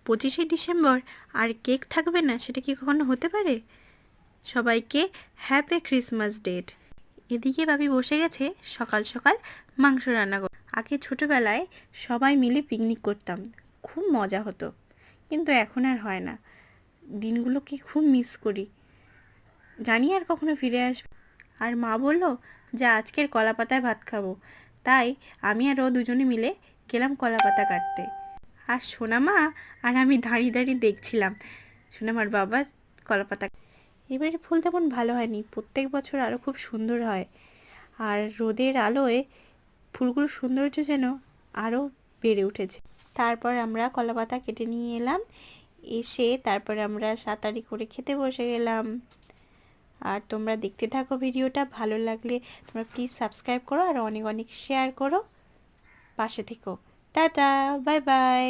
25শে December আর cake থাকবে না, সেটা কি কখনো হতে পারে? সবাইকে হ্যাপি ক্রিসমাস ডেট। এদিকে ভাবি বসে গেছে সকাল সকাল মাংস রান্না করে। আগে ছোটোবেলায় সবাই মিলে পিকনিক করতাম, খুব মজা হতো, কিন্তু এখন আর হয় না। দিনগুলোকে খুব মিস করি, জানি আর কখনো ফিরে আসবে। আর মা বললো যে আজকের কলা পাতায় ভাত খাবো, তাই আমি আর ও দুজনে মিলে গেলাম কলা পাতা কাটতে। আর সোনামা আর আমি দাঁড়িয়ে দাঁড়িয়ে দেখছিলাম সোনামার বাবা কলা পাতা। এবারে ফুল তেমন ভালো হয়নি, প্রত্যেক বছর আরও খুব সুন্দর হয়। আর রোদের আলোয় ফুলগুলোর সৌন্দর্য যেন আরও বেড়ে উঠেছে। তারপর আমরা কলা পাতা কেটে নিয়ে এলাম, এসে তারপরে আমরা সাতারি করে খেতে বসে গেলাম। আর তোমরা দেখতে থাকো ভিডিওটা, ভালো লাগলে তোমরা প্লিজ সাবস্ক্রাইব করো আর অনেক অনেক শেয়ার করো, পাশে থেকো। Tata, bye bye.